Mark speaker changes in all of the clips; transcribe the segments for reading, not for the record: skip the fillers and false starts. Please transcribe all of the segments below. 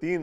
Speaker 1: 3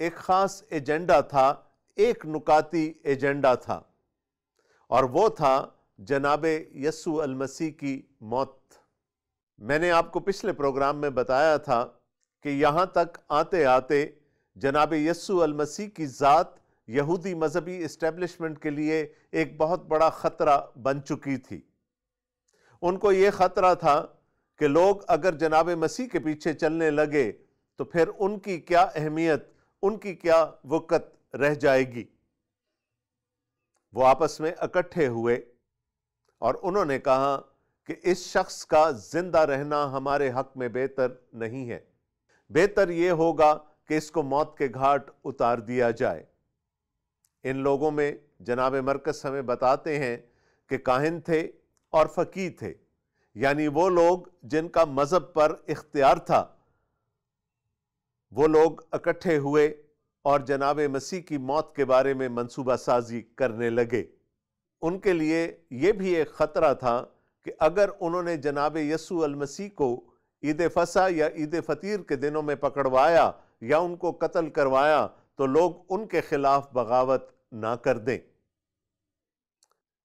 Speaker 1: ایک خاص ایجنڈا تھا، ایک نکاتی ایجنڈا تھا، اور وہ تھا جناب یسوع المسیح کی موت۔ میں نے آپ کو پچھلے پروگرام میں بتایا تھا کہ یہاں تک آتے آتے جناب یسوع المسیح کی ذات یہودی مذہبی اسٹیبلشمنٹ کے لیے ایک بہت بڑا خطرہ بن چکی تھی۔ ان کو یہ خطرہ تھا کہ لوگ اگر جناب مسیح کے پیچھے چلنے لگے تو پھر ان کی کیا اہمیت، ان کی کیا وقت رہ جائے گی۔ وہ آپس میں اکٹھے ہوئے اور انہوں نے کہا کہ اس شخص کا زندہ رہنا ہمارے حق میں بہتر نہیں ہے، بہتر یہ ہوگا کہ اس کو موت کے گھاٹ اتار دیا جائے۔ ان لوگوں میں جناب مرقس ہمیں بتاتے ہیں کہ کاہن تھے اور فقیہ تھے، یعنی وہ لوگ جن کا مذہب پر اختیار تھا، وہ لوگ اکٹھے ہوئے اور جناب مسیح کی موت کے بارے میں منصوبہ سازی کرنے لگے۔ ان کے لیے یہ بھی ایک خطرہ تھا کہ اگر انہوں نے جناب یسوع المسیح کو عید فصح یا عید فطیر کے دنوں میں پکڑوایا یا ان کو قتل کروایا تو لوگ ان کے خلاف بغاوت نہ کر دیں۔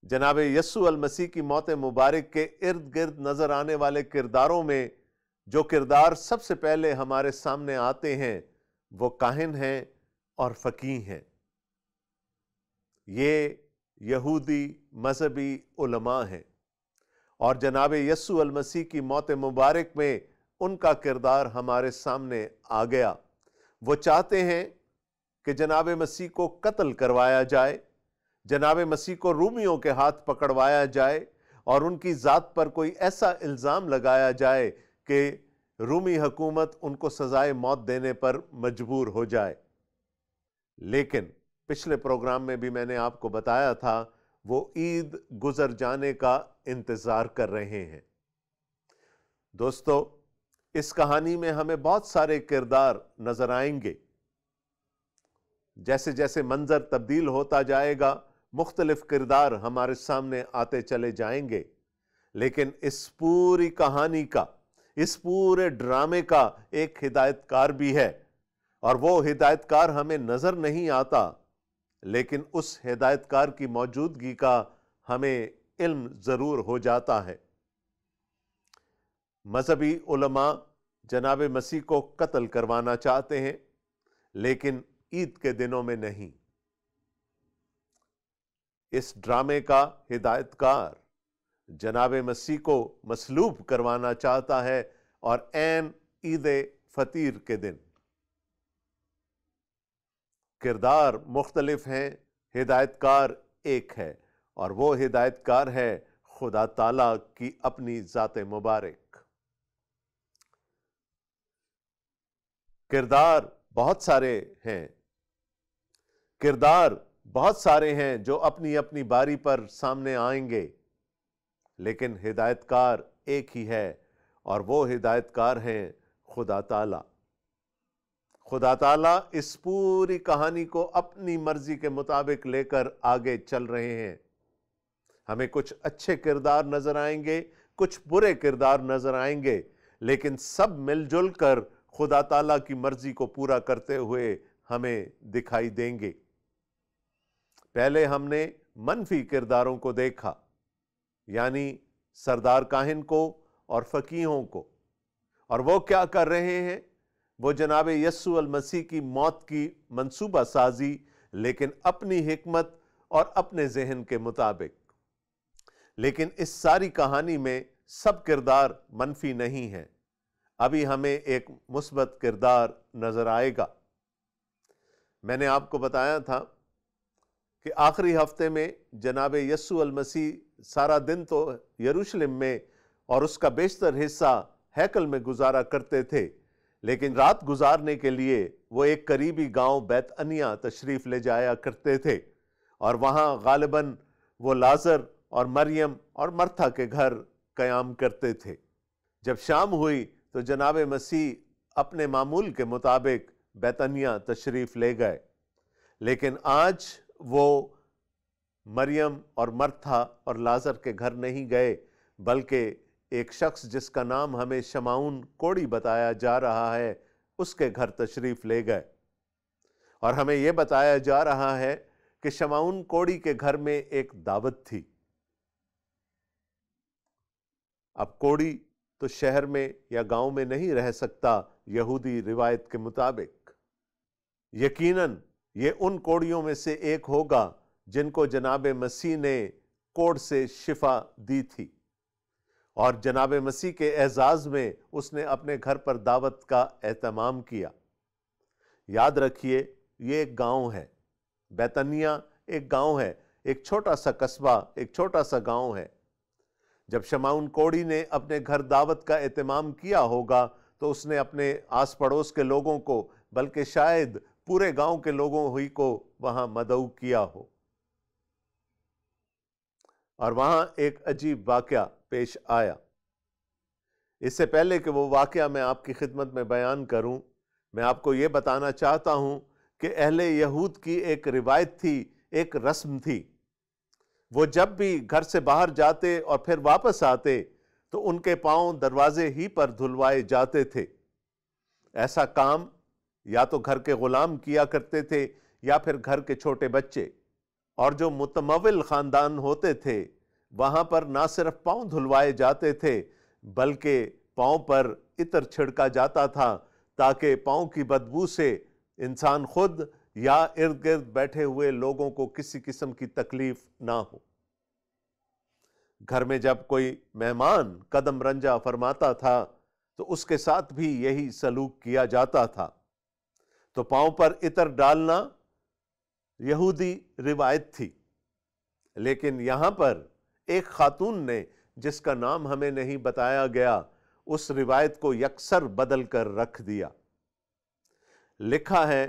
Speaker 1: جناب یسوع المسیح کی موت مبارک کے ارد گرد نظر آنے والے کرداروں میں جو کردار سب سے پہلے ہمارے سامنے آتے ہیں وہ کاہن ہیں اور فقیہ ہیں۔ یہ یہودی مذہبی علماء ہیں، اور جناب یسوع المسیح کی موت مبارک میں ان کا کردار ہمارے سامنے آ گیا۔ وہ چاہتے ہیں کہ جناب مسیح کو قتل کروایا جائے، جناب مسیح کو رومیوں کے ہاتھ پکڑوایا جائے اور ان کی ذات پر کوئی ایسا الزام لگایا جائے کہ رومی حکومت ان کو سزائے موت دینے پر مجبور ہو جائے۔ لیکن پچھلے پروگرام میں بھی میں نے آپ کو بتایا تھا وہ عید گزر جانے کا انتظار کر رہے ہیں۔ دوستو، اس کہانی میں ہمیں بہت سارے کردار نظر آئیں گے۔ جیسے جیسے منظر تبدیل ہوتا جائے گا مختلف کردار ہمارے سامنے آتے چلے جائیں گے، لیکن اس پوری کہانی کا، اس پورے ڈرامے کا ایک ہدایت کار بھی ہے، اور وہ ہدایت کار ہمیں نظر نہیں آتا، لیکن اس ہدایت کار کی موجودگی کا ہمیں علم ضرور ہو جاتا ہے۔ مذہبی علماء جناب مسیح کو قتل کروانا چاہتے ہیں، لیکن عید کے دنوں میں نہیں۔ اس ڈرامے کا ہدایت کار جناب مسیح کو مصلوب کروانا چاہتا ہے، اور عین عید فطیر کے دن۔ کردار مختلف ہیں، ہدایت کار ایک ہے، اور وہ ہدایت کار ہے خدا تعالیٰ کی اپنی ذات مبارک۔ کردار بہت سارے ہیں، کردار بہت سارے ہیں جو اپنی اپنی باری پر سامنے آئیں گے، لیکن ہدایت کار ایک ہی ہے، اور وہ ہدایت کار ہیں خدا تعالیٰ۔ خدا تعالیٰ اس پوری کہانی کو اپنی مرضی کے مطابق لے کر آگے چل رہے ہیں۔ ہمیں کچھ اچھے کردار نظر آئیں گے، کچھ برے کردار نظر آئیں گے، لیکن سب مل جل کر خدا تعالیٰ کی مرضی کو پورا کرتے ہوئے ہمیں دکھائی دیں گے۔ پہلے ہم نے منفی کرداروں کو دیکھا، یعنی سردار کاہن کو اور فقیہوں کو، اور وہ کیا کر رہے ہیں؟ وہ جناب یسوع المسیح کی موت کی منصوبہ سازی، لیکن اپنی حکمت اور اپنے ذہن کے مطابق۔ لیکن اس ساری کہانی میں سب کردار منفی نہیں ہیں، ابھی ہمیں ایک مثبت کردار نظر آئے گا۔ میں نے آپ کو بتایا تھا کہ آخری ہفتے میں جناب یسوع المسیح سارا دن تو یروشلم میں اور اس کا بیشتر حصہ ہیکل میں گزارا کرتے تھے، لیکن رات گزارنے کے لیے وہ ایک قریبی گاؤں بیت عنیہ تشریف لے جایا کرتے تھے، اور وہاں غالباً وہ لازر اور مریم اور مرتھا کے گھر قیام کرتے تھے۔ جب شام ہوئی تو جناب مسیح اپنے معمول کے مطابق بیت عنیہ تشریف لے گئے، لیکن آج وہ مریم اور مرتھا اور لازر کے گھر نہیں گئے، بلکہ ایک شخص جس کا نام ہمیں شمعون کوڑی بتایا جا رہا ہے، اس کے گھر تشریف لے گئے۔ اور ہمیں یہ بتایا جا رہا ہے کہ شمعون کوڑی کے گھر میں ایک دعوت تھی۔ اب کوڑی تو شہر میں یا گاؤں میں نہیں رہ سکتا یہودی روایت کے مطابق۔ یقیناً یہ ان کوڑیوں میں سے ایک ہوگا جن کو جناب مسیح نے کوڑ سے شفا دی تھی، اور جناب مسیح کے اعزاز میں اس نے اپنے گھر پر دعوت کا اہتمام کیا۔ یاد رکھیے، یہ ایک گاؤں ہے، بیتنیہ ایک گاؤں ہے، ایک چھوٹا سا قصبہ، ایک چھوٹا سا گاؤں ہے۔ جب شمعون کوڑی نے اپنے گھر دعوت کا اہتمام کیا ہوگا تو اس نے اپنے آس پڑوس کے لوگوں کو، بلکہ شاید پورے گاؤں کے لوگوں ہی کو وہاں مدعو کیا ہو۔ اور وہاں ایک عجیب واقعہ پیش آیا۔ اس سے پہلے کہ وہ واقعہ میں آپ کی خدمت میں بیان کروں، میں آپ کو یہ بتانا چاہتا ہوں کہ اہل یہود کی ایک روایت تھی، ایک رسم تھی۔ وہ جب بھی گھر سے باہر جاتے اور پھر واپس آتے تو ان کے پاؤں دروازے ہی پر دھلوائے جاتے تھے۔ ایسا کام یا تو گھر کے غلام کیا کرتے تھے یا پھر گھر کے چھوٹے بچے، اور جو متمول خاندان ہوتے تھے وہاں پر نہ صرف پاؤں دھلوائے جاتے تھے بلکہ پاؤں پر عطر چھڑکا جاتا تھا تاکہ پاؤں کی بدبو سے انسان خود یا ارد گرد بیٹھے ہوئے لوگوں کو کسی قسم کی تکلیف نہ ہو۔ گھر میں جب کوئی مہمان قدم رنجا فرماتا تھا تو اس کے ساتھ بھی یہی سلوک کیا جاتا تھا۔ تو پاؤں پر عطر ڈالنا یہودی روایت تھی، لیکن یہاں پر ایک خاتون نے، جس کا نام ہمیں نہیں بتایا گیا، اس روایت کو یکسر بدل کر رکھ دیا۔ لکھا ہے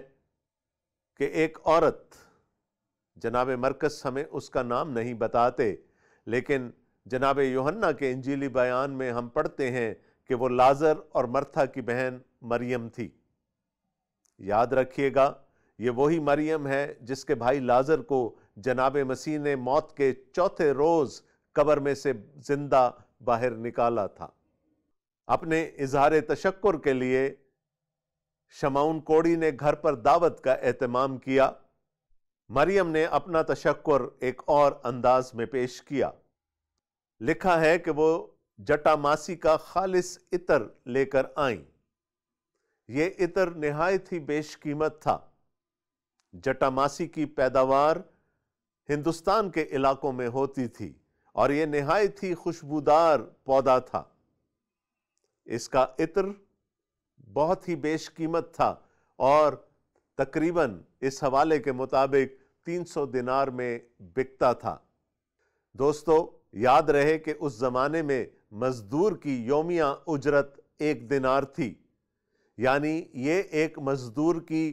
Speaker 1: کہ ایک عورت، جناب مرکز ہمیں اس کا نام نہیں بتاتے، لیکن جناب یوحنا کے انجیلی بیان میں ہم پڑھتے ہیں کہ وہ لازر اور مرتھا کی بہن مریم تھی۔ یاد رکھیے گا، یہ وہی مریم ہے جس کے بھائی لازر کو جناب مسیح نے موت کے چوتھے روز قبر میں سے زندہ باہر نکالا تھا۔ اپنے اظہار تشکر کے لیے شمعون کوڑی نے گھر پر دعوت کا اہتمام کیا۔ مریم نے اپنا تشکر ایک اور انداز میں پیش کیا۔ لکھا ہے کہ وہ جٹا ماسی کا خالص عطر لے کر آئیں۔ یہ عطر نہایت ہی بیش قیمت تھا۔ جٹا ماسی کی پیداوار ہندوستان کے علاقوں میں ہوتی تھی اور یہ نہایت ہی خوشبودار پودا تھا۔ اس کا عطر بہت ہی بیش قیمت تھا اور تقریباً اس حوالے کے مطابق 300 دینار میں بکتا تھا۔ دوستو، یاد رہے کہ اس زمانے میں مزدور کی یومیہ اجرت 1 دینار تھی، یعنی یہ ایک مزدور کی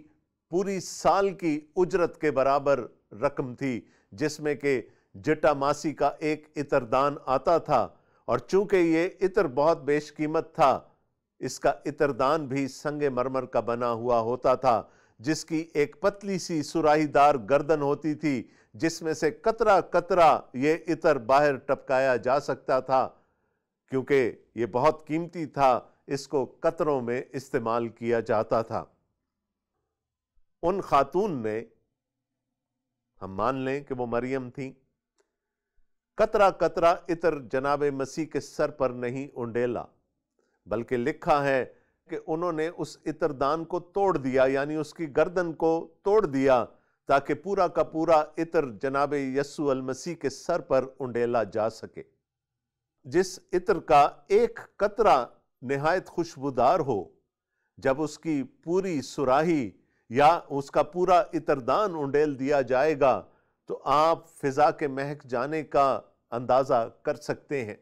Speaker 1: پوری سال کی اجرت کے برابر رقم تھی، جس میں کہ جٹا ماسی کا ایک عطر دان آتا تھا، اور چونکہ یہ عطر بہت بیش قیمت تھا، اس کا عطر دان بھی سنگ مرمر کا بنا ہوا ہوتا تھا، جس کی ایک پتلی سی سراہی دار گردن ہوتی تھی، جس میں سے قطرہ قطرہ یہ عطر باہر ٹپکایا جا سکتا تھا۔ کیونکہ یہ بہت قیمتی تھا، اس کو قطروں میں استعمال کیا جاتا تھا۔ ان خاتون نے، ہم مان لیں کہ وہ مریم تھیں، قطرہ قطرہ عطر جناب مسیح کے سر پر نہیں انڈیلا، بلکہ لکھا ہے کہ انہوں نے اس عطر دان کو توڑ دیا، یعنی اس کی گردن کو توڑ دیا تاکہ پورا کا پورا عطر جناب یسوع المسیح کے سر پر انڈیلا جا سکے۔ جس عطر کا ایک قطرہ نہایت خوشبودار ہو، جب اس کی پوری سراہی یا اس کا پورا عطر دان انڈیل دیا جائے گا تو آپ فضا کے مہک جانے کا اندازہ کر سکتے ہیں۔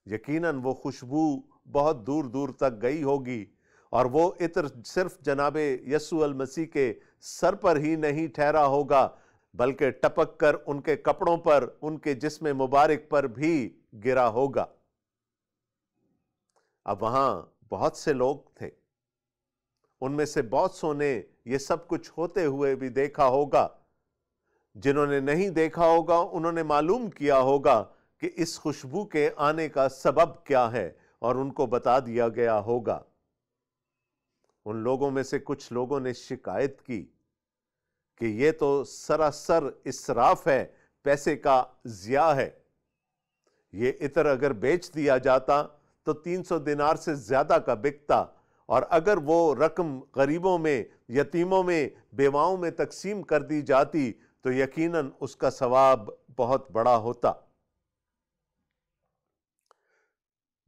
Speaker 1: یقیناً وہ خوشبو بہت دور دور تک گئی ہوگی، اور وہ عطر صرف جناب یسوع المسیح کے سر پر ہی نہیں ٹھہرا ہوگا، بلکہ ٹپک کر ان کے کپڑوں پر، ان کے جسم مبارک پر بھی گرا ہوگا۔ اب وہاں بہت سے لوگ تھے، ان میں سے بہت سو نے یہ سب کچھ ہوتے ہوئے بھی دیکھا ہوگا۔ جنہوں نے نہیں دیکھا ہوگا انہوں نے معلوم کیا ہوگا کہ اس خوشبو کے آنے کا سبب کیا ہے، اور ان کو بتا دیا گیا ہوگا۔ ان لوگوں میں سے کچھ لوگوں نے شکایت کی کہ یہ تو سراسر اسراف ہے، پیسے کا ضیاع ہے۔ یہ عطر اگر بیچ دیا جاتا تو 300 دینار سے زیادہ کا بکتا، اور اگر وہ رقم غریبوں میں، یتیموں میں، بیواؤں میں تقسیم کر دی جاتی تو یقیناً اس کا ثواب بہت بڑا ہوتا۔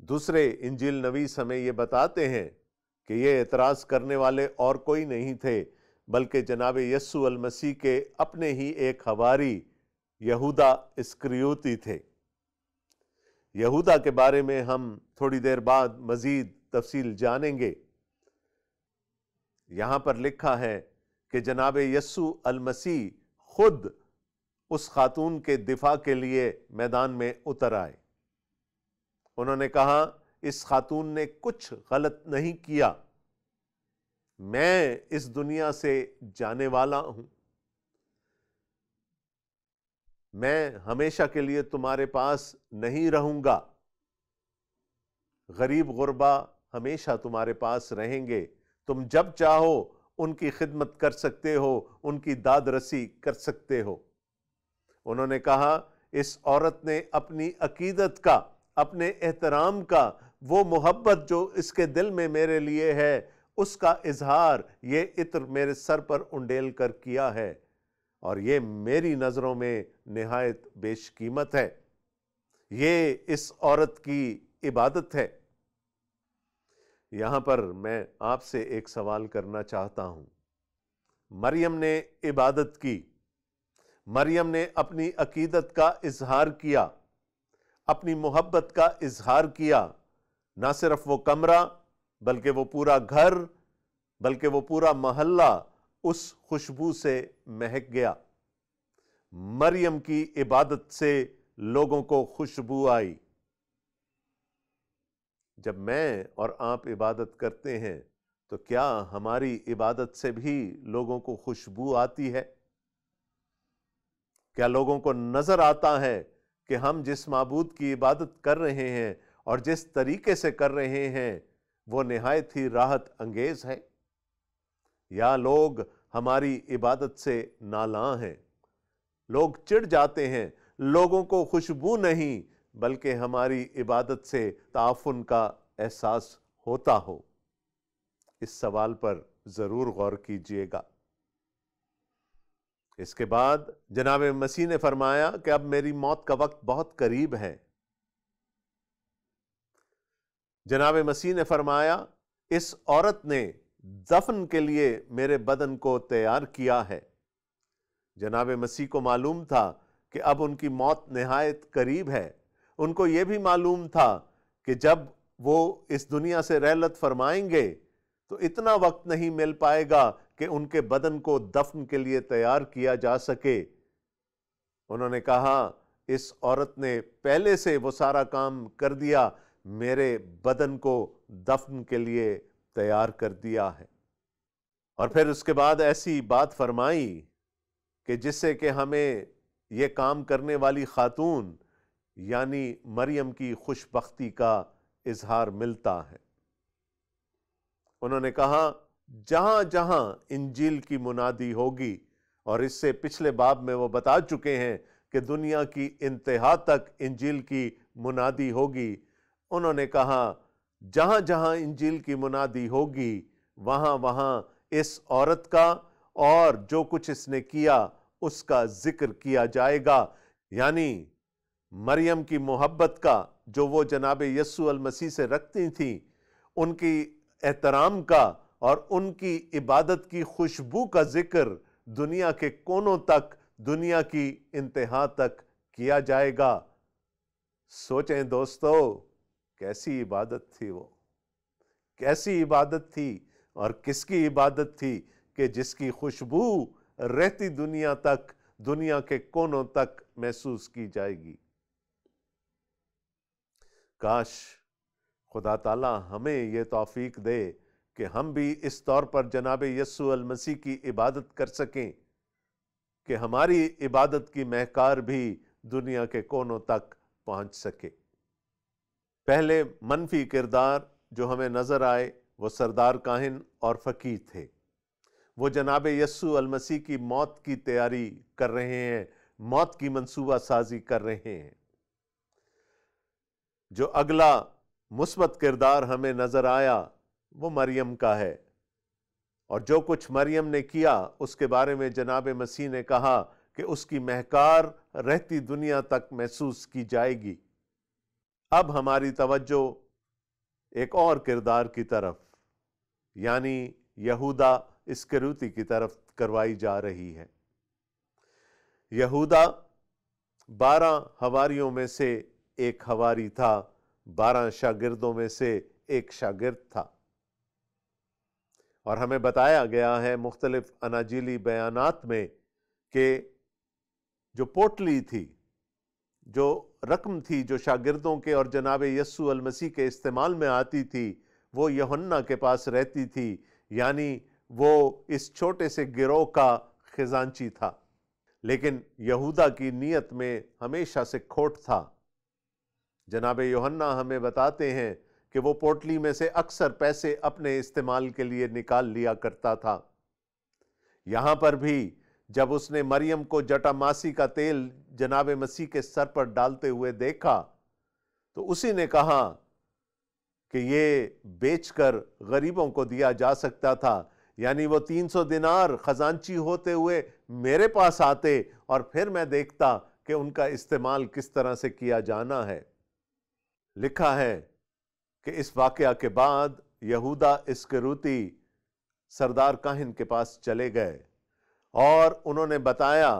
Speaker 1: دوسرے انجیل نویس ہمیں یہ بتاتے ہیں کہ یہ اعتراض کرنے والے اور کوئی نہیں تھے بلکہ جناب یسوع المسیح کے اپنے ہی ایک حواری یہودا اسکریوتی تھے۔ یہودا کے بارے میں ہم تھوڑی دیر بعد مزید تفصیل جانیں گے۔ یہاں پر لکھا ہے کہ جناب یسوع المسیح خود اس خاتون کے دفاع کے لیے میدان میں اتر آئے۔ انہوں نے کہا اس خاتون نے کچھ غلط نہیں کیا، میں اس دنیا سے جانے والا ہوں، میں ہمیشہ کے لیے تمہارے پاس نہیں رہوں گا، غریب غربا ہمیشہ تمہارے پاس رہیں گے، تم جب چاہو ان کی خدمت کر سکتے ہو، ان کی داد رسی کر سکتے ہو۔ انہوں نے کہا اس عورت نے اپنی عقیدت کا، اپنے احترام کا، وہ محبت جو اس کے دل میں میرے لیے ہے، اس کا اظہار یہ عطر میرے سر پر انڈیل کر کیا ہے، اور یہ میری نظروں میں نہایت بیش قیمت ہے۔ یہ اس عورت کی عبادت ہے۔ یہاں پر میں آپ سے ایک سوال کرنا چاہتا ہوں۔ مریم نے عبادت کی، مریم نے اپنی عقیدت کا اظہار کیا، اپنی محبت کا اظہار کیا، نہ صرف وہ کمرہ بلکہ وہ پورا گھر، بلکہ وہ پورا محلہ اس خوشبو سے مہک گیا۔ مریم کی عبادت سے لوگوں کو خوشبو آئی۔ جب میں اور آپ عبادت کرتے ہیں تو کیا ہماری عبادت سے بھی لوگوں کو خوشبو آتی ہے؟ کیا لوگوں کو نظر آتا ہے کہ ہم جس معبود کی عبادت کر رہے ہیں اور جس طریقے سے کر رہے ہیں وہ نہایت ہی راحت انگیز ہے؟ یا لوگ ہماری عبادت سے نالاں ہیں، لوگ چڑ جاتے ہیں، لوگوں کو خوشبو نہیں بلکہ ہماری عبادت سے تعفن کا احساس ہوتا ہو؟ اس سوال پر ضرور غور کیجئے گا۔ اس کے بعد جناب مسیح نے فرمایا کہ اب میری موت کا وقت بہت قریب ہے۔ جناب مسیح نے فرمایا اس عورت نے دفن کے لیے میرے بدن کو تیار کیا ہے۔ جناب مسیح کو معلوم تھا کہ اب ان کی موت نہایت قریب ہے۔ ان کو یہ بھی معلوم تھا کہ جب وہ اس دنیا سے رحلت فرمائیں گے تو اتنا وقت نہیں مل پائے گا کہ ان کے بدن کو دفن کے لیے تیار کیا جا سکے۔ انہوں نے کہا اس عورت نے پہلے سے وہ سارا کام کر دیا، میرے بدن کو دفن کے لیے تیار کر دیا ہے۔ اور پھر اس کے بعد ایسی بات فرمائی کہ جس سے کہ ہمیں یہ کام کرنے والی خاتون یعنی مریم کی خوش بختی کا اظہار ملتا ہے۔ انہوں نے کہا جہاں جہاں انجیل کی منادی ہوگی، اور اس سے پچھلے باب میں وہ بتا چکے ہیں کہ دنیا کی انتہا تک انجیل کی منادی ہوگی، انہوں نے کہا جہاں جہاں انجیل کی منادی ہوگی وہاں وہاں اس عورت کا اور جو کچھ اس نے کیا اس کا ذکر کیا جائے گا، یعنی مریم کی محبت کا جو وہ جناب یسوع المسیح سے رکھتی تھیں، ان کی احترام کا اور ان کی عبادت کی خوشبو کا ذکر دنیا کے کونوں تک، دنیا کی انتہا تک کیا جائے گا۔ سوچیں دوستو، کیسی عبادت تھی وہ، کیسی عبادت تھی، اور کس کی عبادت تھی کہ جس کی خوشبو رہتی دنیا تک، دنیا کے کونوں تک محسوس کی جائے گی۔ کاش خدا تعالی ہمیں یہ توفیق دے کہ ہم بھی اس طور پر جناب یسوع المسیح کی عبادت کر سکیں کہ ہماری عبادت کی مہکار بھی دنیا کے کونوں تک پہنچ سکے۔ پہلے منفی کردار جو ہمیں نظر آئے وہ سردار کاہن اور فقیہ تھے۔ وہ جناب یسوع المسیح کی موت کی تیاری کر رہے ہیں، موت کی منصوبہ سازی کر رہے ہیں۔ جو اگلا مثبت کردار ہمیں نظر آیا وہ مریم کا ہے، اور جو کچھ مریم نے کیا اس کے بارے میں جناب مسیح نے کہا کہ اس کی مہکار رہتی دنیا تک محسوس کی جائے گی۔ اب ہماری توجہ ایک اور کردار کی طرف، یعنی یہودا اسکریوتی کی طرف کروائی جا رہی ہے۔ یہودا 12 حواریوں میں سے ایک حواری تھا، 12 شاگردوں میں سے ایک شاگرد تھا، اور ہمیں بتایا گیا ہے مختلف اناجیلی بیانات میں کہ جو پوٹلی تھی، جو رقم تھی جو شاگردوں کے اور جناب یسوع المسیح کے استعمال میں آتی تھی، وہ یوحنا کے پاس رہتی تھی، یعنی وہ اس چھوٹے سے گروہ کا خزانچی تھا۔ لیکن یہودا کی نیت میں ہمیشہ سے کھوٹ تھا۔ جناب یوحنا ہمیں بتاتے ہیں کہ وہ پوٹلی میں سے اکثر پیسے اپنے استعمال کے لیے نکال لیا کرتا تھا۔ یہاں پر بھی جب اس نے مریم کو جٹا ماسی کا تیل جناب مسیح کے سر پر ڈالتے ہوئے دیکھا تو اسی نے کہا کہ یہ بیچ کر غریبوں کو دیا جا سکتا تھا، یعنی وہ 300 دینار خزانچی ہوتے ہوئے میرے پاس آتے اور پھر میں دیکھتا کہ ان کا استعمال کس طرح سے کیا جانا ہے۔ لکھا ہے کہ اس واقعہ کے بعد یہودا اسکریوتی سردار کاہن کے پاس چلے گئے اور انہوں نے بتایا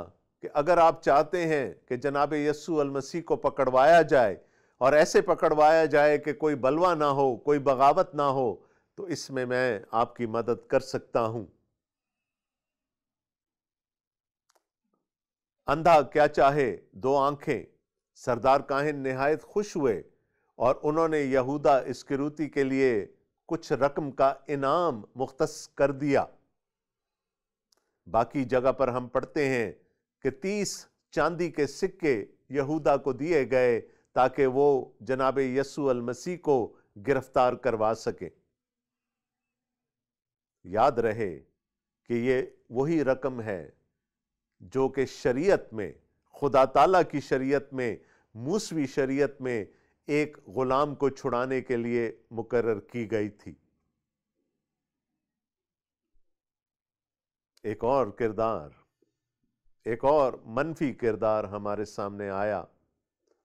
Speaker 1: کہ اگر آپ چاہتے ہیں کہ جناب یسوع المسیح کو پکڑوایا جائے اور ایسے پکڑوایا جائے کہ کوئی بلوہ نہ ہو، کوئی بغاوت نہ ہو، تو اس میں آپ کی مدد کر سکتا ہوں۔ اندھا کیا چاہے 2 آنکھیں۔ سردار کاہن نہایت خوش ہوئے اور انہوں نے یہودا اسکریوتی کے لیے کچھ رقم کا انعام مختص کر دیا۔ باقی جگہ پر ہم پڑھتے ہیں کہ 30 چاندی کے سکے یہودا کو دیے گئے تاکہ وہ جناب یسوع المسیح کو گرفتار کروا سکے۔ یاد رہے کہ یہ وہی رقم ہے جو کہ شریعت میں، خدا تعالیٰ کی شریعت میں، موسوی شریعت میں ایک غلام کو چھڑانے کے لیے مقرر کی گئی تھی۔ ایک اور کردار، ایک اور منفی کردار ہمارے سامنے آیا،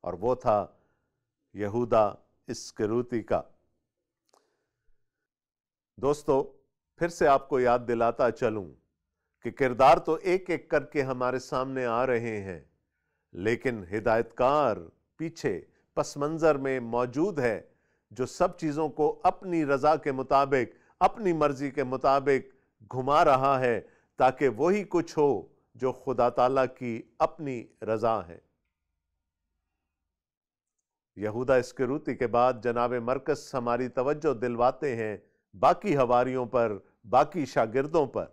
Speaker 1: اور وہ تھا یہودا اسکریوتی کا۔ دوستو، پھر سے آپ کو یاد دلاتا چلوں کہ کردار تو ایک ایک کر کے ہمارے سامنے آ رہے ہیں، لیکن ہدایت کار پیچھے پس منظر میں موجود ہے جو سب چیزوں کو اپنی رضا کے مطابق، اپنی مرضی کے مطابق گھما رہا ہے تاکہ وہی کچھ ہو جو خدا تعالیٰ کی اپنی رضا ہے۔ یہودا اسکریوتی کے بعد جناب مرکز ہماری توجہ دلواتے ہیں باقی حواریوں پر، باقی شاگردوں پر،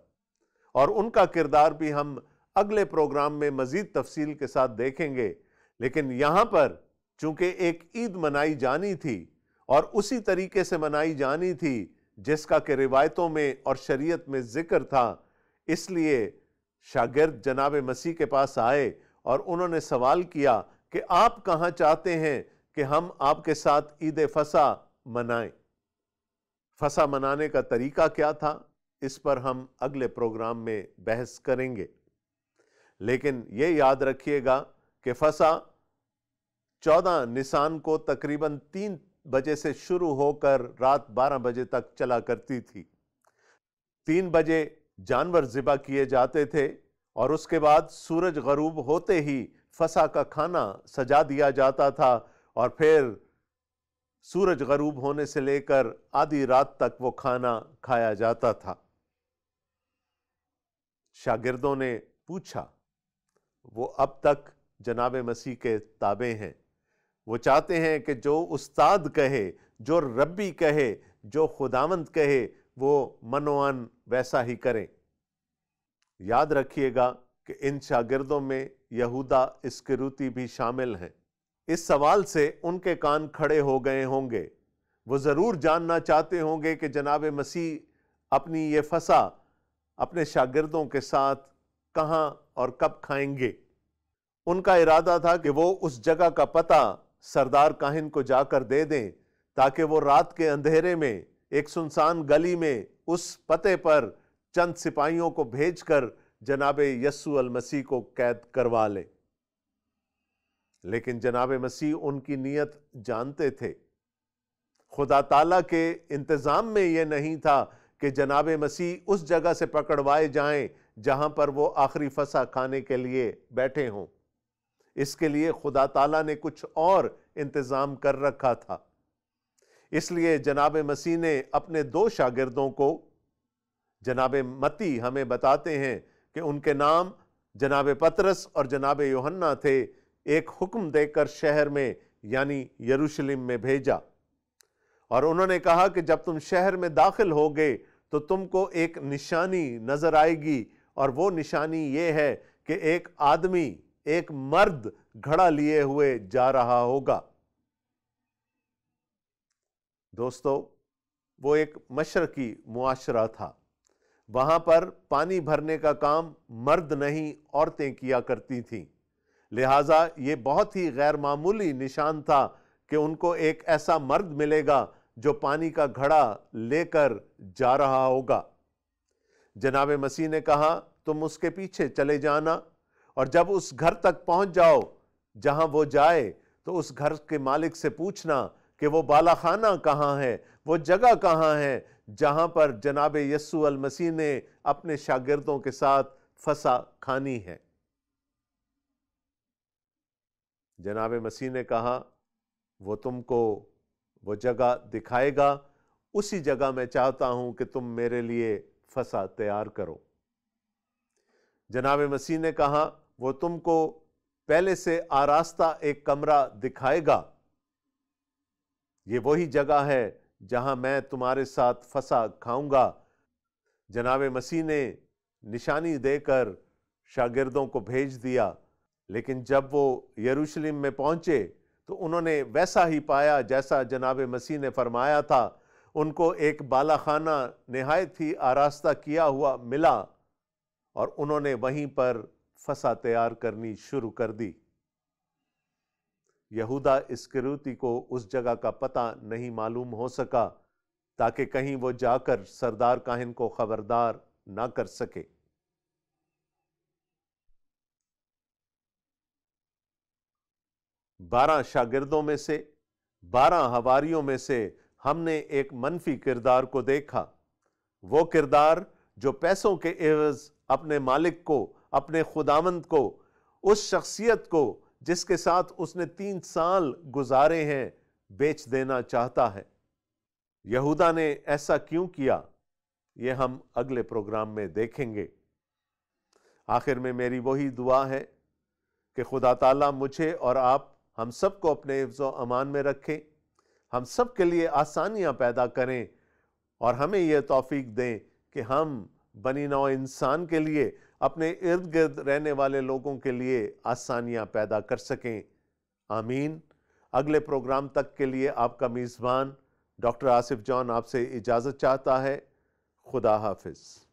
Speaker 1: اور ان کا کردار بھی ہم اگلے پروگرام میں مزید تفصیل کے ساتھ دیکھیں گے۔ لیکن یہاں پر چونکہ ایک عید منائی جانی تھی اور اسی طریقے سے منائی جانی تھی جس کا کہ روایتوں میں اور شریعت میں ذکر تھا، اس لیے شاگرد جناب مسیح کے پاس آئے اور انہوں نے سوال کیا کہ آپ کہاں چاہتے ہیں کہ ہم آپ کے ساتھ عید فصح منائیں؟ فصح منانے کا طریقہ کیا تھا، اس پر ہم اگلے پروگرام میں بحث کریں گے۔ لیکن یہ یاد رکھیے گا کہ فصح 14 نیسان کو تقریباً 3 بجے سے شروع ہو کر رات 12 بجے تک چلا کرتی تھی۔ 3 بجے جانور ذبح کیے جاتے تھے اور اس کے بعد سورج غروب ہوتے ہی فصح کا کھانا سجا دیا جاتا تھا، اور پھر سورج غروب ہونے سے لے کر آدھی رات تک وہ کھانا کھایا جاتا تھا۔ شاگردوں نے پوچھا، وہ اب تک جناب مسیح کے تابع ہیں، وہ چاہتے ہیں کہ جو استاد کہے، جو ربی کہے، جو خداوند کہے، وہ منوان ویسا ہی کریں۔ یاد رکھیے گا کہ ان شاگردوں میں یہودا اسکریوتی بھی شامل ہیں۔ اس سوال سے ان کے کان کھڑے ہو گئے ہوں گے۔ وہ ضرور جاننا چاہتے ہوں گے کہ جناب مسیح اپنی یہ فسح اپنے شاگردوں کے ساتھ کہاں اور کب کھائیں گے۔ ان کا ارادہ تھا کہ وہ اس جگہ کا پتہ سردار کاہن کو جا کر دے دیں تاکہ وہ رات کے اندھیرے میں ایک سنسان گلی میں اس پتے پر چند سپاہیوں کو بھیج کر جناب یسوع المسیح کو قید کروا لے۔ لیکن جناب مسیح ان کی نیت جانتے تھے۔ خدا تعالیٰ کے انتظام میں یہ نہیں تھا کہ جناب مسیح اس جگہ سے پکڑوائے جائیں جہاں پر وہ آخری فسح کھانے کے لیے بیٹھے ہوں۔ اس کے لیے خدا تعالیٰ نے کچھ اور انتظام کر رکھا تھا۔ اس لیے جناب مسیح نے اپنے 2 شاگردوں کو، جناب متی ہمیں بتاتے ہیں کہ ان کے نام جناب پطرس اور جناب یوحنا تھے، ایک حکم دے کر شہر میں یعنی یروشلم میں بھیجا، اور انہوں نے کہا کہ جب تم شہر میں داخل ہوگے تو تم کو ایک نشانی نظر آئے گی، اور وہ نشانی یہ ہے کہ ایک آدمی، ایک مرد گھڑا لیے ہوئے جا رہا ہوگا۔ دوستو، وہ ایک مشرقی معاشرہ تھا۔ وہاں پر پانی بھرنے کا کام مرد نہیں عورتیں کیا کرتی تھیں، لہٰذا یہ بہت ہی غیر معمولی نشان تھا کہ ان کو ایک ایسا مرد ملے گا جو پانی کا گھڑا لے کر جا رہا ہوگا۔ جناب مسیح نے کہا تم اس کے پیچھے چلے جانا، اور جب اس گھر تک پہنچ جاؤ جہاں وہ جائے تو اس گھر کے مالک سے پوچھنا کہ وہ بالا خانہ کہاں ہے، وہ جگہ کہاں ہے جہاں پر جناب یسوع المسیح نے اپنے شاگردوں کے ساتھ فسح کھانی ہے۔ جناب مسیح نے کہا وہ تم کو وہ جگہ دکھائے گا، اسی جگہ میں چاہتا ہوں کہ تم میرے لیے فسح تیار کرو۔ جناب مسیح نے کہا وہ تم کو پہلے سے آراستہ ایک کمرہ دکھائے گا، یہ وہی جگہ ہے جہاں میں تمہارے ساتھ فسح کھاؤں گا۔ جناب مسیح نے نشانی دے کر شاگردوں کو بھیج دیا، لیکن جب وہ یروشلم میں پہنچے تو انہوں نے ویسا ہی پایا جیسا جناب مسیح نے فرمایا تھا۔ ان کو ایک بالا خانہ نہایت ہی آراستہ کیا ہوا ملا، اور انہوں نے وہیں پر فسح تیار کرنی شروع کر دی۔ یہودا اسکریوتی کو اس جگہ کا پتہ نہیں معلوم ہو سکا تاکہ کہیں وہ جا کر سردار کاہن کو خبردار نہ کر سکے۔ بارہ شاگردوں میں سے، 12 حواریوں میں سے ہم نے ایک منفی کردار کو دیکھا، وہ کردار جو پیسوں کے عوض اپنے مالک کو، اپنے خداوند کو، اس شخصیت کو جس کے ساتھ اس نے 3 سال گزارے ہیں، بیچ دینا چاہتا ہے۔ یہودا نے ایسا کیوں کیا، یہ ہم اگلے پروگرام میں دیکھیں گے۔ آخر میں میری وہی دعا ہے کہ خدا تعالیٰ مجھے اور آپ ہم سب کو اپنے حفظ و امان میں رکھیں، ہم سب کے لیے آسانیاں پیدا کریں، اور ہمیں یہ توفیق دیں کہ ہم بنی نوع انسان کے لیے، اپنے ارد گرد رہنے والے لوگوں کے لیے آسانیاں پیدا کر سکیں۔ آمین۔ اگلے پروگرام تک کے لیے آپ کا میزبان ڈاکٹر آصف جان آپ سے اجازت چاہتا ہے۔ خدا حافظ۔